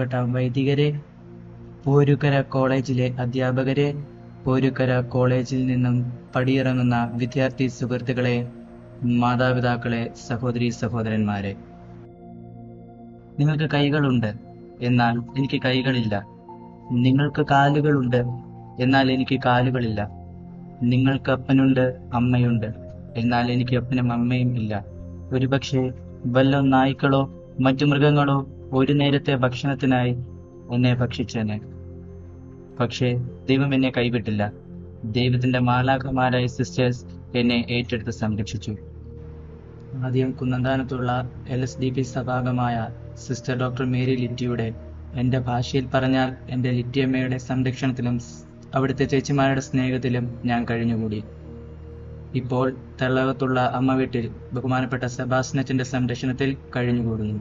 ബഹുമാനപ്പെട്ട വൈദികരെ, പോരുക്കര കോളേജിലെ അധ്യാപകരെ, പോരുക്കര കോളേജിൽ നിന്നും പടിയിറങ്ങുന്ന വിദ്യാർത്ഥി സുഹൃത്തുക്കളെ, മാതാപിതാക്കളെ, സഹോദരീ സഹോദരന്മാരെ. നിങ്ങൾക്ക് കൈകളുണ്ട്, എന്നാൽ എനിക്ക് കൈകളില്ല. നിങ്ങൾക്ക് കാലുകളുണ്ട്, എന്നാൽ എനിക്ക് കാലുകളില്ല. നിങ്ങൾക്ക് അപ്പനുണ്ട്, അമ്മയുണ്ട്, എന്നാൽ എനിക്ക് അപ്പനും അമ്മയും ഇല്ല. ഒരുപക്ഷെ വല്ല നായ്ക്കളോ മറ്റു മൃഗങ്ങളോ ഒരു നേരത്തെ ഭക്ഷണത്തിനായി എന്നെ ഭക്ഷിച്ചേനെ. പക്ഷേ ദൈവം എന്നെ കൈവിട്ടില്ല. ദൈവത്തിന്റെ മാലാഖമാരായ സിസ്റ്റേഴ്സ് എന്നെ ഏറ്റെടുത്ത് സംരക്ഷിച്ചു. ആദ്യം കുന്നന്താനത്തുള്ള LSDP സഭാംഗമായ സിസ്റ്റർ ഡോക്ടർ മേരി ലിറ്റിയുടെ, എൻ്റെ ഭാഷയിൽ പറഞ്ഞാൽ എൻ്റെ ലിറ്റിയമ്മയുടെ സംരക്ഷണത്തിലും അവിടുത്തെ ചേച്ചിമാരുടെ സ്നേഹത്തിലും ഞാൻ കഴിഞ്ഞുകൂടി. ഇപ്പോൾ തള്ളകത്തുള്ള അമ്മ വീട്ടിൽ ബഹുമാനപ്പെട്ട സെബാസ്റ്റ്യന്റെ സംരക്ഷണത്തിൽ കഴിഞ്ഞുകൂടുന്നു.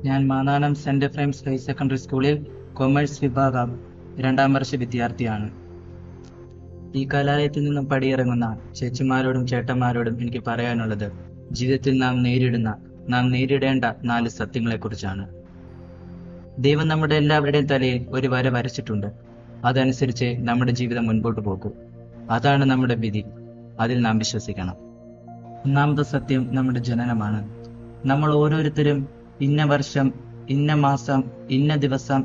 ഞാൻ Mannanam saint Ephraim's higher secondary സ്കൂളിൽ കൊമേഴ്സ് വിഭാഗം 2ാം വർഷ വിദ്യാർത്ഥിയാണ്. ഈ കലാലയത്തിൽ നിന്നും പടിയിറങ്ങുന്ന ചേച്ചിമാരോടും ചേട്ടന്മാരോടും എനിക്ക് പറയാനുള്ളത്, ജീവിതത്തിൽ നാം നേരിടേണ്ട 4 സത്യങ്ങളെക്കുറിച്ചാണ്. ദൈവം നമ്മുടെ എല്ലാവരുടെയും തലയിൽ ഒരു വര വരച്ചിട്ടുണ്ട്. അതനുസരിച്ച് നമ്മുടെ ജീവിതം മുൻപോട്ട് പോകും. അതാണ് നമ്മുടെ വിധി. അതിൽ നാം വിശ്വസിക്കണം. ഒന്നാമത്തെ സത്യം നമ്മുടെ ജനനമാണ്. നമ്മൾ ഓരോരുത്തരും ഇന്ന വർഷം, ഇന്ന മാസം, ഇന്ന ദിവസം,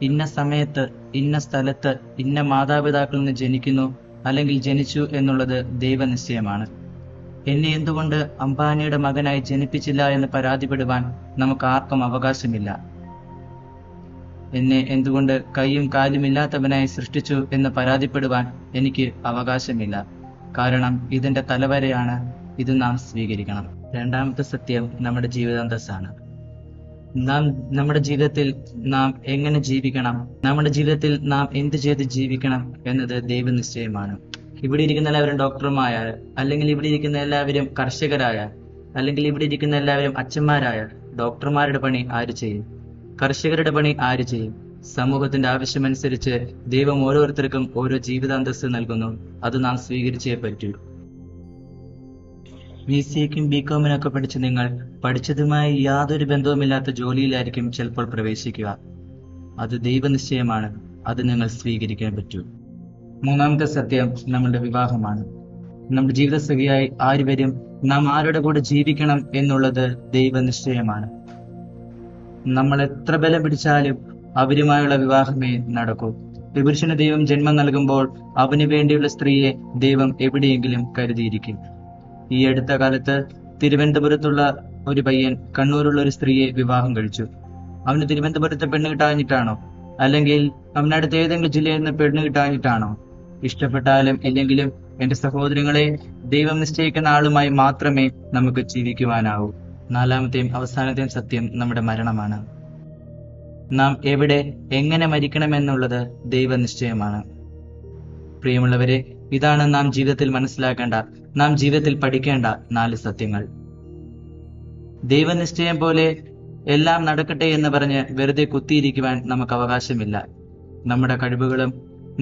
ഇന്ന സമയത്ത്, ഇന്ന സ്ഥലത്ത്, ഇന്ന മാതാപിതാക്കളിൽ നിന്ന് ജനിക്കുന്നു അല്ലെങ്കിൽ ജനിച്ചു എന്നുള്ളത് ദൈവനിശ്ചയമാണ്. എന്നെ എന്തുകൊണ്ട് അംബാനിയുടെ മകനായി ജനിപ്പിച്ചില്ല എന്ന് പരാതിപ്പെടുവാൻ നമുക്ക് ആർക്കും അവകാശമില്ല. എന്നെ എന്തുകൊണ്ട് കൈയും കാലും ഇല്ലാത്തവനായി സൃഷ്ടിച്ചു എന്ന് പരാതിപ്പെടുവാൻ എനിക്ക് അവകാശമില്ല. കാരണം ഇതെന്റെ തലവരെയാണ്. ഇത് നാം സ്വീകരിക്കണം. രണ്ടാമത്തെ സത്യം നമ്മുടെ ജീവിതാന്തസ്സാണ്. നമ്മുടെ ജീവിതത്തിൽ നാം എങ്ങനെ ജീവിക്കണം, നമ്മുടെ ജീവിതത്തിൽ നാം എന്ത് ചെയ്ത് ജീവിക്കണം എന്നത് ദൈവനിശ്ചയമാണ്. ഇവിടെ ഇരിക്കുന്ന എല്ലാവരും ഡോക്ടർമാരായ, അല്ലെങ്കിൽ ഇവിടെ ഇരിക്കുന്ന എല്ലാവരും കർഷകരായ, അല്ലെങ്കിൽ ഇവിടെ ഇരിക്കുന്ന എല്ലാവരും അച്ഛന്മാരായ, ഡോക്ടർമാരുടെ പണി ആര് ചെയ്യും? കർഷകരുടെ പണി ആര് ചെയ്യും? സമൂഹത്തിന്റെ ആവശ്യമനുസരിച്ച് ദൈവം ഓരോരുത്തർക്കും ഓരോ ജീവിതാന്തസ്സ് നൽകുന്നു. അത് നാം സ്വീകരിച്ചേ പറ്റൂ. BCAക്കും BComനൊക്കെ പഠിച്ച് നിങ്ങൾ പഠിച്ചതുമായി യാതൊരു ബന്ധവുമില്ലാത്ത ജോലിയിലായിരിക്കും ചിലപ്പോൾ പ്രവേശിക്കുക. അത് ദൈവനിശ്ചയമാണ്. അത് നിങ്ങൾ സ്വീകരിക്കാൻ പറ്റൂ. മൂന്നാമത്തെ സത്യം നമ്മുടെ വിവാഹമാണ്. നമ്മുടെ ജീവിതസഖിയായി ആര് വരും, നാം ആരുടെ കൂടെ ജീവിക്കണം എന്നുള്ളത് ദൈവനിശ്ചയമാണ്. നമ്മൾ എത്ര ബലം പിടിച്ചാലും അവരുമായുള്ള വിവാഹമേ നടക്കൂ. പുരുഷന് ദൈവം ജന്മം നൽകുമ്പോൾ അവന് വേണ്ടിയുള്ള സ്ത്രീയെ ദൈവം എവിടെയെങ്കിലും കരുതിയിരിക്കും. ഈ അടുത്ത കാലത്ത് തിരുവനന്തപുരത്തുള്ള ഒരു പയ്യൻ കണ്ണൂരുള്ള ഒരു സ്ത്രീയെ വിവാഹം കഴിച്ചു. അവന് തിരുവനന്തപുരത്തെ പെണ്ണ് കിട്ടാഞ്ഞിട്ടാണോ, അല്ലെങ്കിൽ അവനടുത്ത് ഏതെങ്കിലും ജില്ലയിൽ നിന്ന് പെണ്ണ് കിട്ടാഞ്ഞിട്ടാണോ? ഇഷ്ടപ്പെട്ടാലും ഇല്ലെങ്കിലും എന്റെ സഹോദരങ്ങളെ, ദൈവം നിശ്ചയിക്കുന്ന ആളുമായി മാത്രമേ നമുക്ക് ജീവിക്കുവാനാവൂ. നാലാമത്തെയും അവസാനത്തെയും സത്യം നമ്മുടെ മരണമാണ്. നാം എവിടെ എങ്ങനെ മരിക്കണമെന്നുള്ളത് ദൈവനിശ്ചയമാണ്. പ്രിയമുള്ളവരെ, ഇതാണ് നാം ജീവിതത്തിൽ മനസ്സിലാക്കേണ്ട, നാം ജീവിതത്തിൽ പഠിക്കേണ്ട 4 സത്യങ്ങൾ. ദൈവനിശ്ചയം പോലെ എല്ലാം നടക്കട്ടെ എന്ന് പറഞ്ഞ് വെറുതെ കുത്തിയിരിക്കുവാൻ നമുക്ക് അവകാശമില്ല. നമ്മുടെ കഴിവുകളും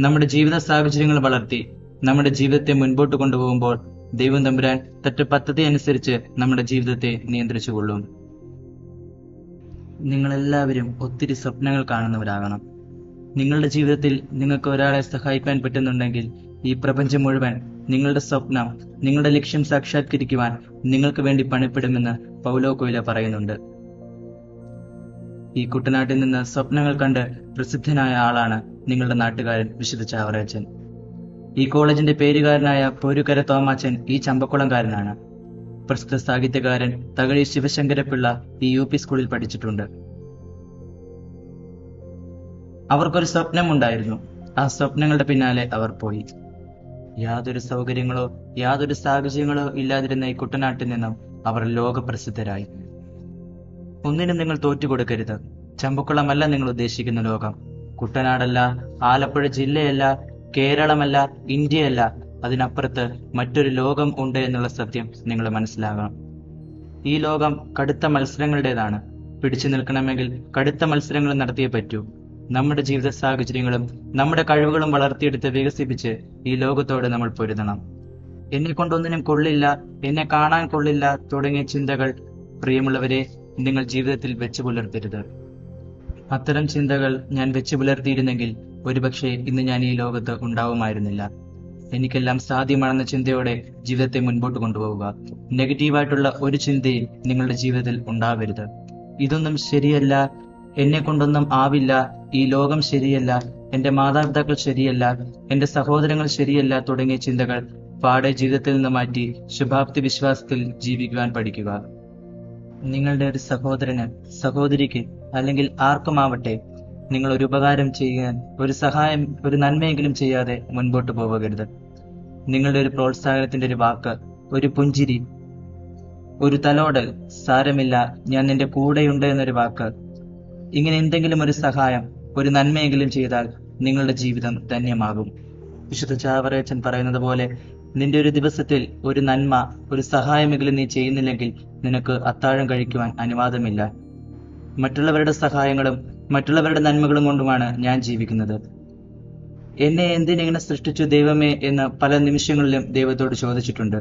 നമ്മുടെ ജീവിത സാഹചര്യങ്ങൾ വളർത്തി നമ്മുടെ ജീവിതത്തെ മുൻപോട്ട് കൊണ്ടുപോകുമ്പോൾ ദൈവം തമ്പുരാൻ തന്റെ പദ്ധതി അനുസരിച്ച് നമ്മുടെ ജീവിതത്തെ നിയന്ത്രിച്ചുകൊള്ളും. നിങ്ങളെല്ലാവരും ഒത്തിരി സ്വപ്നങ്ങൾ കാണുന്നവരാകണം. നിങ്ങളുടെ ജീവിതത്തിൽ നിങ്ങൾക്ക് ഒരാളെ സഹായിക്കാൻ പറ്റുന്നുണ്ടെങ്കിൽ ഈ പ്രപഞ്ചം മുഴുവൻ നിങ്ങളുടെ സ്വപ്നം, നിങ്ങളുടെ ലക്ഷ്യം സാക്ഷാത്കരിക്കുവാൻ നിങ്ങൾക്ക് വേണ്ടി പണിപ്പെടുമെന്ന് പൗലോ കൊയ്ലോ പറയുന്നുണ്ട്. ഈ കുട്ടനാട്ടിൽ നിന്ന് സ്വപ്നങ്ങൾ കണ്ട് പ്രസിദ്ധനായ ആളാണ് നിങ്ങളുടെ നാട്ടുകാരൻ വിശുദ്ധ ചാവറയച്ചൻ. ഈ കോളേജിന്റെ പേരുകാരനായ പോരുക്കര തോമാച്ചൻ ഈ ചമ്പക്കുളംകാരനാണ്. പ്രസിദ്ധ സാഹിത്യകാരൻ തകഴി ശിവശങ്കരപിള്ള ഈ UP സ്കൂളിൽ പഠിച്ചിട്ടുണ്ട്. അവർക്കൊരു സ്വപ്നമുണ്ടായിരുന്നു. ആ സ്വപ്നങ്ങളുടെ പിന്നാലെ അവർ പോയി. യാതൊരു സൗകര്യങ്ങളോ യാതൊരു സാഹചര്യങ്ങളോ ഇല്ലാതിരുന്ന ഈ കുട്ടനാട്ടിൽ നിന്നും അവർ ലോകപ്രസിദ്ധരായി. ഒന്നിനും നിങ്ങൾ തോറ്റുകൊടുക്കരുത്. ചമ്പക്കുളമല്ല നിങ്ങൾ ഉദ്ദേശിക്കുന്ന ലോകം. കുട്ടനാടല്ല, ആലപ്പുഴ ജില്ലയല്ല, കേരളമല്ല, ഇന്ത്യയല്ല, അതിനപ്പുറത്ത് മറ്റൊരു ലോകം ഉണ്ട് എന്നുള്ള സത്യം നിങ്ങൾ മനസ്സിലാകണം. ഈ ലോകം കടുത്ത മത്സരങ്ങളുടേതാണ്. പിടിച്ചു നിൽക്കണമെങ്കിൽ കടുത്ത മത്സരങ്ങൾ നടത്തിയേ പറ്റൂ. നമ്മുടെ ജീവിത സാഹചര്യങ്ങളും നമ്മുടെ കഴിവുകളും വളർത്തിയെടുത്ത് വികസിപ്പിച്ച് ഈ ലോകത്തോട് നമ്മൾ പൊരുതണം. എന്നെ കൊണ്ടൊന്നിനും കൊള്ളില്ല, എന്നെ കാണാൻ കൊള്ളില്ല തുടങ്ങിയ ചിന്തകൾ പ്രിയമുള്ളവരെ നിങ്ങൾ ജീവിതത്തിൽ വെച്ചു പുലർത്തരുത്. അത്തരം ചിന്തകൾ ഞാൻ വെച്ചു പുലർത്തിയിരുന്നെങ്കിൽ ഒരുപക്ഷെ ഇന്ന് ഞാൻ ഈ ലോകത്ത് ഉണ്ടാവുമായിരുന്നില്ല. എനിക്കെല്ലാം സാധ്യമാണെന്ന ചിന്തയോടെ ജീവിതത്തെ മുൻപോട്ട് കൊണ്ടുപോവുക. നെഗറ്റീവായിട്ടുള്ള ഒരു ചിന്തയും നിങ്ങളുടെ ജീവിതത്തിൽ ഉണ്ടാവരുത്. ഇതൊന്നും ശരിയല്ല, എന്നെ കൊണ്ടൊന്നും ആവില്ല, ഈ ലോകം ശരിയല്ല, എന്റെ മാതാപിതാക്കൾ ശരിയല്ല, എന്റെ സഹോദരങ്ങൾ ശരിയല്ല തുടങ്ങിയ ചിന്തകൾ പാടെ ജീവിതത്തിൽ നിന്ന് മാറ്റി ശുഭാപ്തി വിശ്വാസത്തിൽ ജീവിക്കുവാൻ പഠിക്കുക. നിങ്ങളുടെ ഒരു സഹോദരന്, സഹോദരിക്ക് അല്ലെങ്കിൽ ആർക്കുമാവട്ടെ നിങ്ങൾ ഒരു ഉപകാരം ചെയ്യാൻ, ഒരു സഹായം, ഒരു നന്മയെങ്കിലും ചെയ്യാതെ മുൻപോട്ട് പോകരുത്. നിങ്ങളുടെ ഒരു പ്രോത്സാഹനത്തിന്റെ ഒരു വാക്ക്, ഒരു പുഞ്ചിരി, ഒരു തലോടൽ, സാരമില്ല ഞാൻ നിന്റെ കൂടെയുണ്ട് എന്നൊരു വാക്ക്, ഇങ്ങനെ എന്തെങ്കിലും ഒരു സഹായം, ഒരു നന്മയെങ്കിലും ചെയ്താൽ നിങ്ങളുടെ ജീവിതം ധന്യമാകും. വിശുദ്ധ ചാവറയച്ചൻ പറയുന്നത് പോലെ, നിന്റെ ഒരു ദിവസത്തിൽ ഒരു നന്മ, ഒരു സഹായമെങ്കിലും നീ ചെയ്യുന്നില്ലെങ്കിൽ നിനക്ക് അത്താഴം കഴിക്കുവാൻ അനുവാദമില്ല. മറ്റുള്ളവരുടെ സഹായങ്ങളും മറ്റുള്ളവരുടെ നന്മകളും കൊണ്ടുമാണ് ഞാൻ ജീവിക്കുന്നത്. എന്നെ എന്തിനിങ്ങനെ സൃഷ്ടിച്ചു ദൈവമേ എന്ന് പല നിമിഷങ്ങളിലും ദൈവത്തോട് ചോദിച്ചിട്ടുണ്ട്.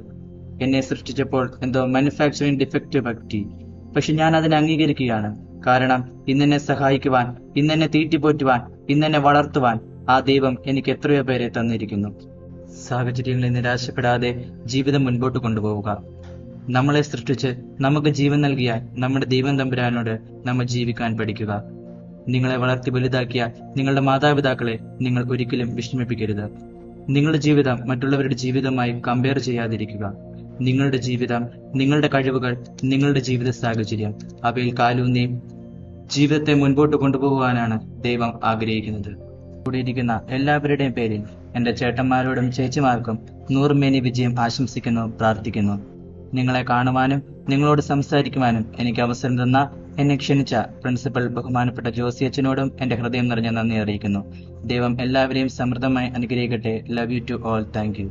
എന്നെ സൃഷ്ടിച്ചപ്പോൾ എന്തോ മാനുഫാക്ചറിങ് ഡിഫക്റ്റ് പറ്റി. പക്ഷെ ഞാൻ അതിനെ അംഗീകരിക്കുകയാണ്. കാരണം ഇന്നെന്നെ സഹായിക്കുവാൻ, ഇന്നെന്നെ തീറ്റിപ്പോറ്റുവാൻ, ഇന്നെന്നെ വളർത്തുവാൻ ആ ദൈവം എനിക്ക് എത്രയോ പേരെ തന്നിരിക്കുന്നു. സാഹചര്യങ്ങളിൽ നിരാശപ്പെടാതെ ജീവിതം മുൻപോട്ട് കൊണ്ടുപോവുക. നമ്മളെ സൃഷ്ടിച്ച് നമുക്ക് ജീവൻ നൽകിയ നമ്മുടെ ദൈവം തമ്പുരാനോട് നമ്മൾ ജീവിക്കാൻ പഠിക്കുക. നിങ്ങളെ വളർത്തി വലുതാക്കിയ നിങ്ങളുടെ മാതാപിതാക്കളെ നിങ്ങൾ ഒരിക്കലും വിഷമിപ്പിക്കരുത്. നിങ്ങളുടെ ജീവിതം മറ്റുള്ളവരുടെ ജീവിതമായി കമ്പയർ ചെയ്യാതിരിക്കുക. നിങ്ങളുടെ ജീവിതം, നിങ്ങളുടെ കഴിവുകൾ, നിങ്ങളുടെ ജീവിത സാഹചര്യം, അവയിൽ കാലൂന്നി ജീവിതത്തെ മുൻപോട്ട് കൊണ്ടുപോകുവാനാണ് ദൈവം ആഗ്രഹിക്കുന്നത്. കൂടിയിരിക്കുന്ന എല്ലാവരുടെയും പേരിൽ എന്റെ ചേട്ടന്മാരോടും ചേച്ചിമാർക്കും നൂറുമേനി വിജയം ആശംസിക്കുന്നു, പ്രാർത്ഥിക്കുന്നു. നിങ്ങളെ കാണുവാനും നിങ്ങളോട് സംസാരിക്കുവാനും എനിക്ക് അവസരം തന്ന, എന്നെ ക്ഷണിച്ച പ്രിൻസിപ്പൽ ബഹുമാനപ്പെട്ട ജോസി അച്ഛനോടും എന്റെ ഹൃദയം നിറഞ്ഞ നന്ദി അറിയിക്കുന്നു. ദൈവം എല്ലാവരെയും സമൃദ്ധമായി അനുഗ്രഹിക്കട്ടെ. Love you to all. Thank U.